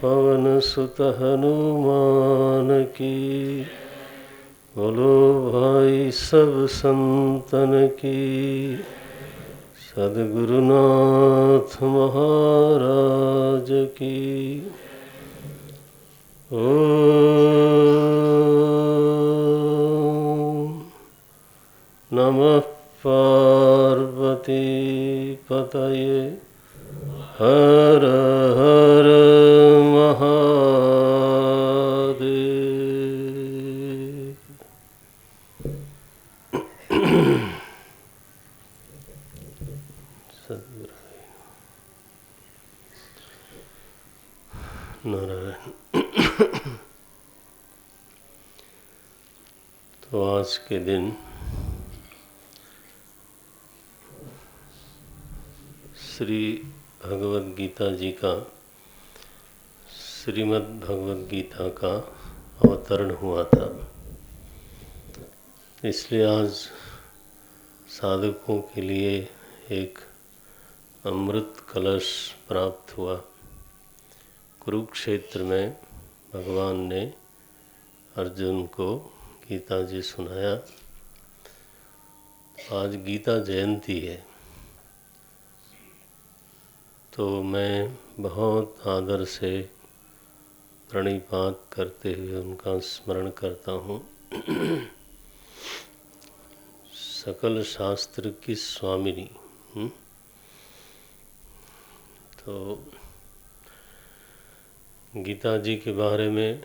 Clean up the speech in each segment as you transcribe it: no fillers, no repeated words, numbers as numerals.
पवन सुत हनुमान की। बोलो भाई सब संतन की। सद्गुरुनाथ महाराज की। ओम नमः पार्वती पतये। हर हर महादेव। नारायण। तो आज के दिन श्री भगवद गीता जी का, श्रीमद् भगवद गीता का अवतरण हुआ था। इसलिए आज साधकों के लिए एक अमृत कलश प्राप्त हुआ। कुरुक्षेत्र में भगवान ने अर्जुन को गीता जी सुनाया। आज गीता जयंती है, तो मैं बहुत आदर से प्रणिपात करते हुए उनका स्मरण करता हूँ। सकल शास्त्र की स्वामिनी। तो गीता जी के बारे में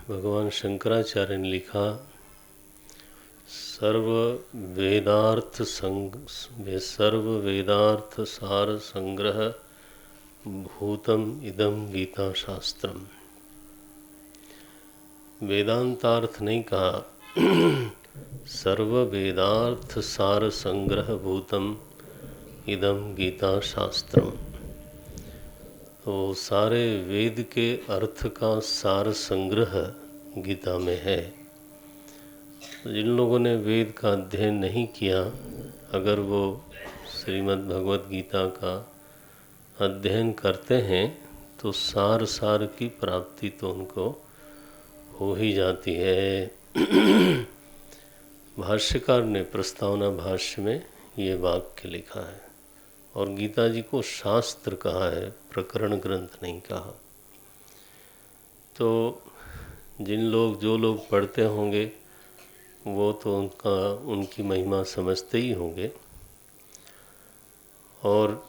भगवान शंकराचार्य ने लिखा, सर्व वेदार्थ सार संग्रह भूतम इदम गीता शास्त्रम। वेदांतार्थ नहीं कहा, सर्व वेदार्थ सार संग्रह भूतम इदम गीता शास्त्रम। तो सारे वेद के अर्थ का सार संग्रह गीता में है। जिन लोगों ने वेद का अध्ययन नहीं किया, अगर वो श्रीमद् भगवद गीता का अध्ययन करते हैं तो सार की प्राप्ति तो उनको हो ही जाती है। भाष्यकार ने प्रस्तावना भाष्य में ये वाक्य लिखा है, और गीता जी को शास्त्र कहा है, प्रकरण ग्रंथ नहीं कहा। तो जो लोग पढ़ते होंगे वो तो उनकी महिमा समझते ही होंगे, और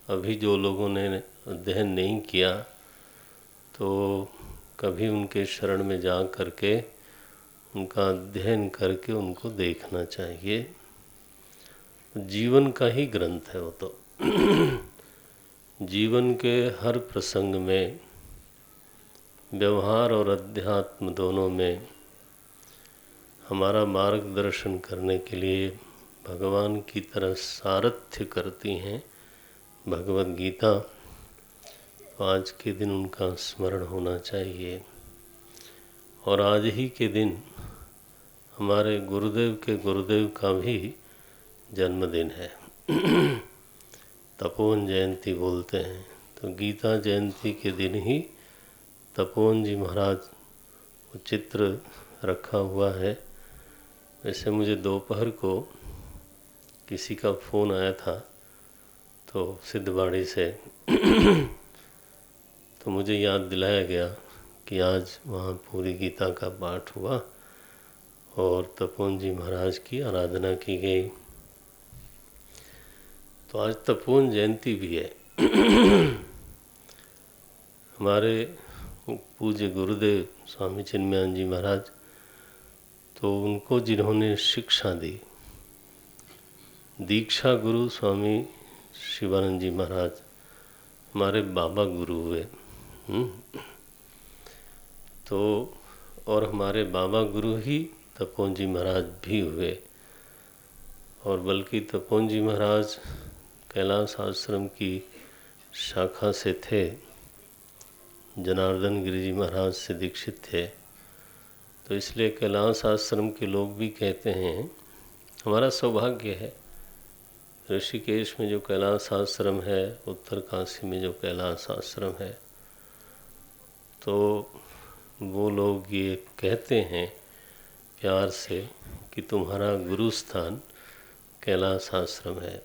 अभी जो लोगों ने अध्ययन नहीं किया तो कभी उनके शरण में जा करके उनका अध्ययन करके उनको देखना चाहिए। जीवन का ही ग्रंथ है वो तो। जीवन के हर प्रसंग में, व्यवहार और अध्यात्म दोनों में हमारा मार्गदर्शन करने के लिए भगवान की तरह सारथ्य करती हैं भगवद गीता। आज के दिन उनका स्मरण होना चाहिए। और आज ही के दिन हमारे गुरुदेव के गुरुदेव का भी जन्मदिन है। तपोवन जयंती बोलते हैं। तो गीता जयंती के दिन ही तपोवन जी महाराज वो चित्र रखा हुआ है। वैसे मुझे दोपहर को किसी का फ़ोन आया था तो सिद्धबाड़ी से तो मुझे याद दिलाया गया कि आज वहाँ पूरी गीता का पाठ हुआ और तपोवन जी महाराज की आराधना की गई। तो आज तपोवन जयंती भी है। हमारे पूज्य गुरुदेव स्वामी चिन्मयानंद जी महाराज, तो उनको जिन्होंने शिक्षा दी, दीक्षा गुरु स्वामी शिवानंद जी महाराज हमारे बाबा गुरु हुए। तो और हमारे बाबा गुरु ही तपोवन जी महाराज भी हुए। और बल्कि तपोवन जी महाराज कैलाश आश्रम की शाखा से थे, जनार्दन गिरि जी महाराज से दीक्षित थे। तो इसलिए कैलाश आश्रम के लोग भी कहते हैं, हमारा सौभाग्य है ऋषिकेश में जो कैलाश आश्रम है, उत्तर काशी में जो कैलाश आश्रम है, तो वो लोग ये कहते हैं प्यार से कि तुम्हारा गुरु स्थान कैलाश आश्रम है।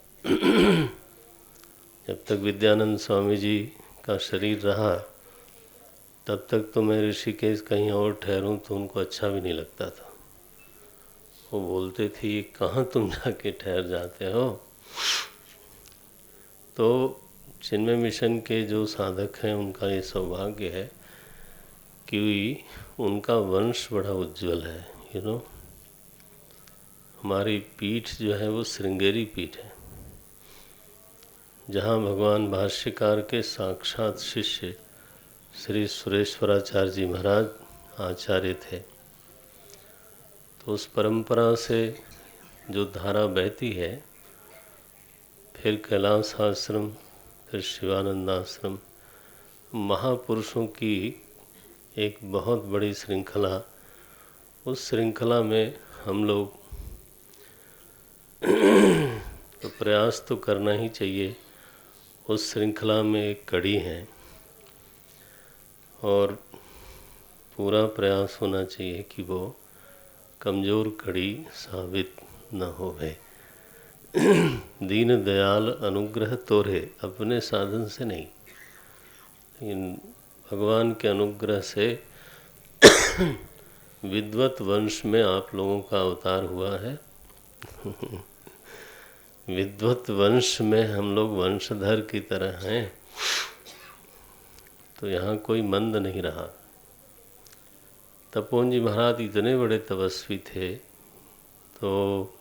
जब तक विद्यानंद स्वामी जी का शरीर रहा तब तक तो मैं ऋषिकेश कहीं और ठहरूं तो उनको अच्छा भी नहीं लगता था। वो बोलते थे ये कहाँ तुम जाके ठहर जाते हो। तो चिन्मय मिशन के जो साधक हैं उनका ये सौभाग्य है कि उनका वंश बड़ा उज्जवल है। हमारी पीठ जो है वो श्रृंगेरी पीठ है, जहाँ भगवान भाष्यकार के साक्षात शिष्य श्री सुरेश्वराचार्य जी महाराज आचार्य थे। तो उस परंपरा से जो धारा बहती है, फिर कैलाश आश्रम, फिर शिवानंद आश्रम, महापुरुषों की एक बहुत बड़ी श्रृंखला, उस श्रृंखला में हम लोग तो प्रयास तो करना ही चाहिए। उस श्रृंखला में एक कड़ी है और पूरा प्रयास होना चाहिए कि वो कमज़ोर कड़ी साबित न होवे। दीन दयाल अनुग्रह तोरे, अपने साधन से नहीं, लेकिन भगवान के अनुग्रह से विद्वत वंश में आप लोगों का अवतार हुआ है। विद्वत वंश में हम लोग वंशधर की तरह हैं, तो यहाँ कोई मंद नहीं रहा। तपोवन जी महाराज इतने बड़े तपस्वी थे, तो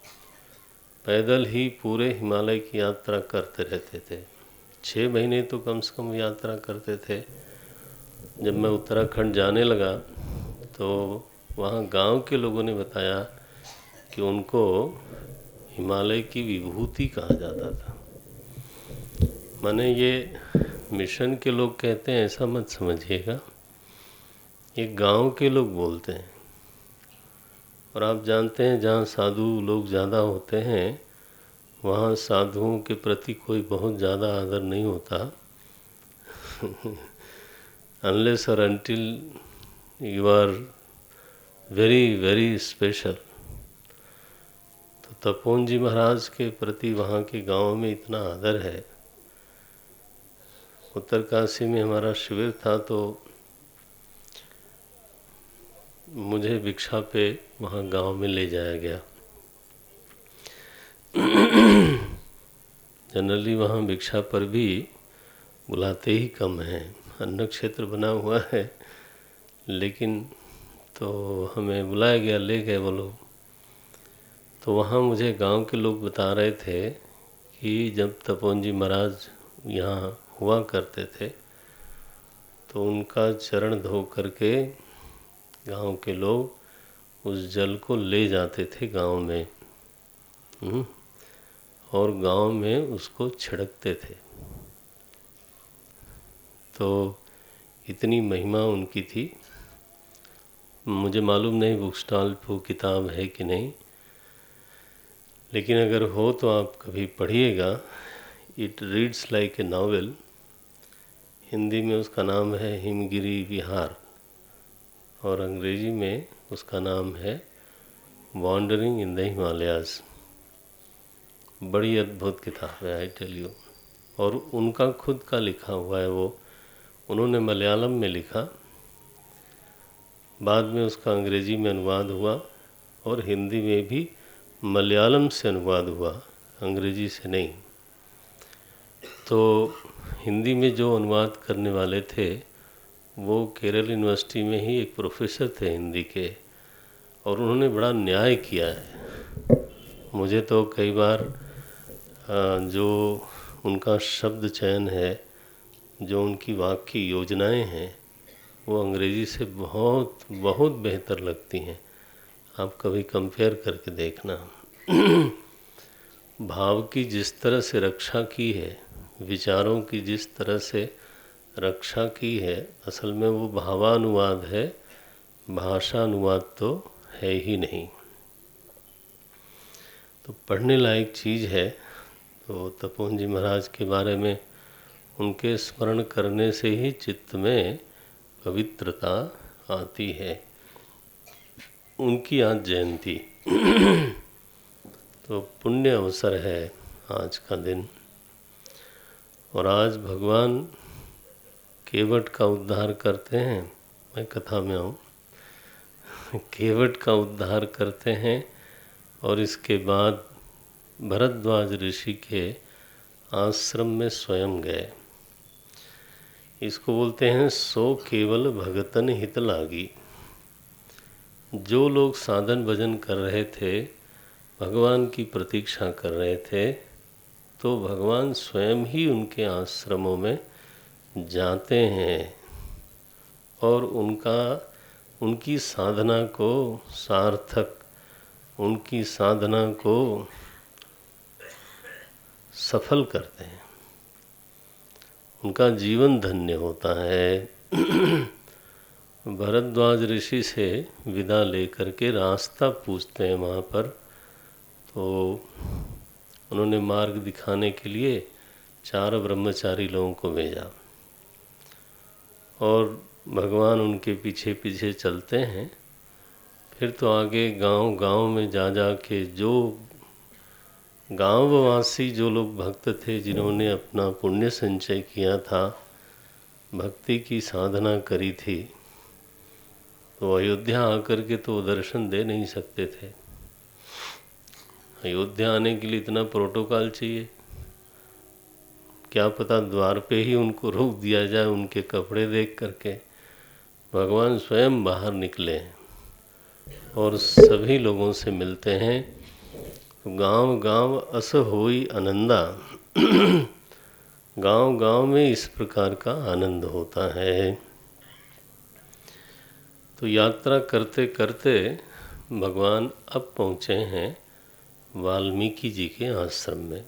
पैदल ही पूरे हिमालय की यात्रा करते रहते थे। 6 महीने तो कम से कम यात्रा करते थे। जब मैं उत्तराखंड जाने लगा तो वहाँ गांव के लोगों ने बताया कि उनको हिमालय की विभूति कहा जाता था। माने ये मिशन के लोग कहते हैं ऐसा मत समझिएगा, ये गांव के लोग बोलते हैं। और आप जानते हैं जहाँ साधु लोग ज़्यादा होते हैं वहाँ साधुओं के प्रति कोई बहुत ज़्यादा आदर नहीं होता। अनलेस और until you are very very special. तो तपोवन जी महाराज के प्रति वहाँ के गांव में इतना आदर है। उत्तर काशी में हमारा शिविर था तो मुझे भिक्षा पे वहाँ गांव में ले जाया गया। जनरली वहाँ भिक्षा पर भी बुलाते ही कम हैं, अन्न क्षेत्र बना हुआ है, लेकिन तो हमें बुलाया गया, ले गए वो लोग। तो वहाँ मुझे गांव के लोग बता रहे थे कि जब तपोवन जी महाराज यहाँ हुआ करते थे तो उनका चरण धो करके गांव के लोग उस जल को ले जाते थे गांव में, और गांव में उसको छिड़कते थे। तो इतनी महिमा उनकी थी। मुझे मालूम नहीं बुक स्टॉल पर वो किताब है कि नहीं, लेकिन अगर हो तो आप कभी पढ़िएगा। It reads like a novel. Hindi में उसका नाम है हिमगिरी विहार और अंग्रेजी में उसका नाम है वॉन्डरिंग इन द हिमालयाज़। बड़ी अद्भुत किताब है, आई टेल यू। और उनका खुद का लिखा हुआ है, वो उन्होंने मलयालम में लिखा, बाद में उसका अंग्रेजी में अनुवाद हुआ और हिंदी में भी मलयालम से अनुवाद हुआ, अंग्रेजी से नहीं। तो हिंदी में जो अनुवाद करने वाले थे वो केरल यूनिवर्सिटी में ही एक प्रोफेसर थे हिंदी के, और उन्होंने बड़ा न्याय किया है। मुझे तो कई बार जो उनका शब्द चयन है, जो उनकी वाक्य योजनाएं हैं, वो अंग्रेजी से बहुत बहुत बेहतर लगती हैं। आप कभी कंपेयर करके देखना। भाव की जिस तरह से रक्षा की है, विचारों की जिस तरह से रक्षा की है, असल में वो भावानुवाद है, भाषानुवाद तो है ही नहीं। तो पढ़ने लायक चीज़ है। तो तपोवन जी महाराज के बारे में उनके स्मरण करने से ही चित्त में पवित्रता आती है। उनकी आज जयंती तो पुण्य अवसर है आज का दिन। और आज भगवान केवट का उद्धार करते हैं। मैं कथा में हूँ। केवट का उद्धार करते हैं और इसके बाद भरद्वाज ऋषि के आश्रम में स्वयं गए। इसको बोलते हैं सो केवल भगतन हित लागी। जो लोग साधन भजन कर रहे थे, भगवान की प्रतीक्षा कर रहे थे, तो भगवान स्वयं ही उनके आश्रमों में जाते हैं और उनकी साधना को सार्थक, उनकी साधना को सफल करते हैं। उनका जीवन धन्य होता है। भरद्वाज ऋषि से विदा लेकर के रास्ता पूछते हैं वहाँ पर, तो उन्होंने मार्ग दिखाने के लिए 4 ब्रह्मचारी लोगों को भेजा और भगवान उनके पीछे पीछे चलते हैं। फिर तो आगे गांव में जा के जो गांववासी जो लोग भक्त थे, जिन्होंने अपना पुण्य संचय किया था, भक्ति की साधना करी थी, तो अयोध्या आकर के तो दर्शन दे नहीं सकते थे। अयोध्या आने के लिए इतना प्रोटोकॉल चाहिए, क्या पता द्वार पे ही उनको रोक दिया जाए उनके कपड़े देख करके। भगवान स्वयं बाहर निकले और सभी लोगों से मिलते हैं। गांव गांव अस होई आनंदा। गांव गांव में इस प्रकार का आनंद होता है। तो यात्रा करते करते भगवान अब पहुँचे हैं वाल्मीकि जी के आश्रम में।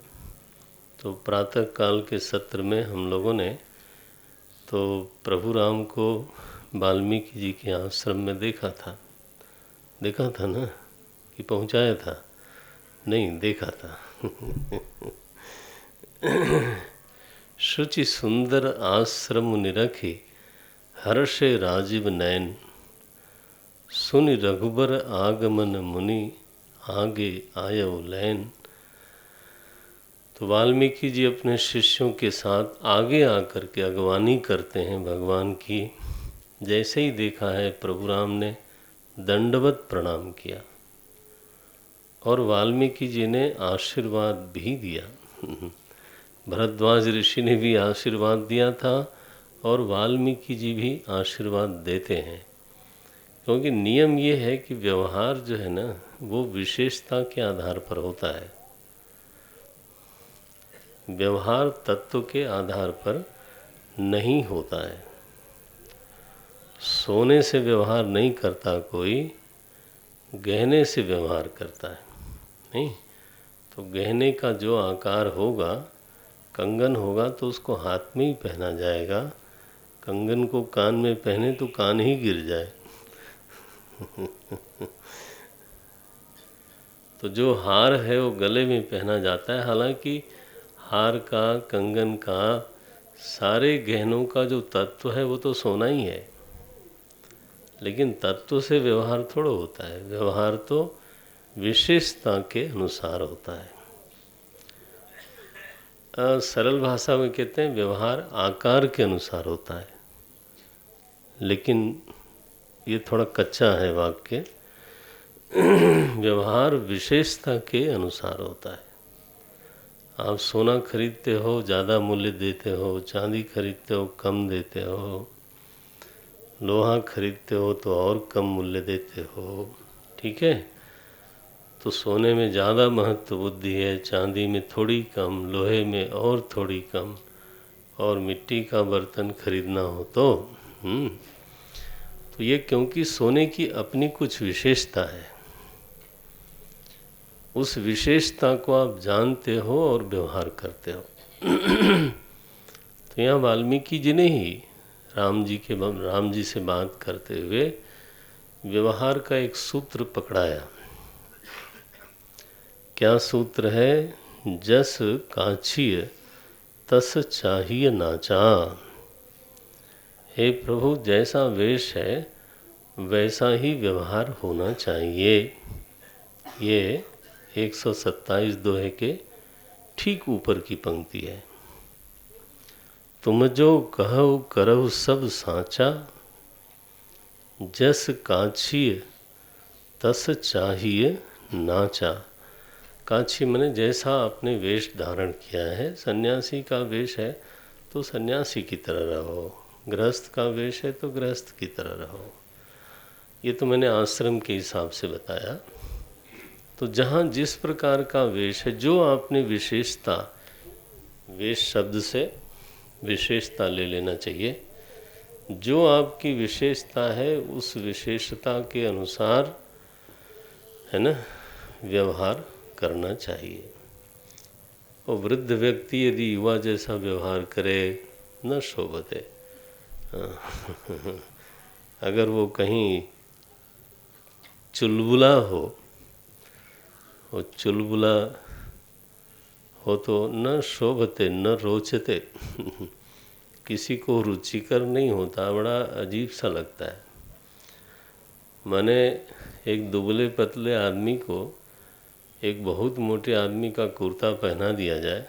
तो प्रातः काल के सत्र में हम लोगों ने तो प्रभु राम को वाल्मीकि जी के आश्रम में देखा था ना कि पहुंचाया था? नहीं, देखा था। शुचि सुंदर आश्रम निरखी, हर्षे राजीव नयन, सुनि रघुबर आगमन मुनि, आगे आयो लैन। तो वाल्मीकि जी अपने शिष्यों के साथ आगे आकर के अगवानी करते हैं भगवान की। जैसे ही देखा है प्रभु राम ने दंडवत प्रणाम किया और वाल्मीकि जी ने आशीर्वाद भी दिया। भरद्वाज ऋषि ने भी आशीर्वाद दिया था और वाल्मीकि जी भी आशीर्वाद देते हैं, क्योंकि नियम ये है कि व्यवहार जो है ना, वो विशेषता के आधार पर होता है। व्यवहार तत्व के आधार पर नहीं होता है। सोने से व्यवहार नहीं करता कोई, गहने से व्यवहार करता है। नहीं तो गहने का जो आकार होगा, कंगन होगा तो उसको हाथ में ही पहना जाएगा। कंगन को कान में पहने तो कान ही गिर जाए। तो जो हार है वो गले में पहना जाता है। हालांकि हार का, कंगन का, सारे गहनों का जो तत्व है वो तो सोना ही है, लेकिन तत्व से व्यवहार थोड़ा होता है। व्यवहार तो विशेषता के अनुसार होता है। सरल भाषा में कहते हैं व्यवहार आकार के अनुसार होता है, लेकिन ये थोड़ा कच्चा है वाक्य। व्यवहार विशेषता के अनुसार होता है। आप सोना खरीदते हो, ज़्यादा मूल्य देते हो, चांदी खरीदते हो, कम देते हो, लोहा खरीदते हो तो और कम मूल्य देते हो। ठीक है, तो सोने में ज़्यादा महत्व बुद्धि है, चांदी में थोड़ी कम, लोहे में और थोड़ी कम, और मिट्टी का बर्तन खरीदना हो तो ये क्योंकि सोने की अपनी कुछ विशेषता है, उस विशेषता को आप जानते हो और व्यवहार करते हो। तो यहाँ वाल्मीकि जी ने ही राम जी से बात करते हुए व्यवहार का एक सूत्र पकड़ाया। क्या सूत्र है? जस काछिय तस चाहिए नाचा। हे प्रभु, जैसा वेश है वैसा ही व्यवहार होना चाहिए। ये 127 दोहे के ठीक ऊपर की पंक्ति है। तुम जो कहो करहु सब साचा, जस काछिय तस चाहिए नाचा। काछी मने जैसा आपने वेश धारण किया है, सन्यासी का वेश है तो सन्यासी की तरह रहो, गृहस्थ का वेश है तो गृहस्थ की तरह रहो। ये तो मैंने आश्रम के हिसाब से बताया। तो जहाँ जिस प्रकार का वेश है, जो आपने विशेषता, वेश शब्द से विशेषता ले लेना चाहिए, जो आपकी विशेषता है उस विशेषता के अनुसार, है ना, व्यवहार करना चाहिए। और वृद्ध व्यक्ति यदि युवा जैसा व्यवहार करे न शोभते। अगर वो कहीं चुलबुला हो, और चुलबुला हो तो न शोभते न रोचते। किसी को रुचिकर नहीं होता, बड़ा अजीब सा लगता है। माने एक दुबले पतले आदमी को एक बहुत मोटे आदमी का कुर्ता पहना दिया जाए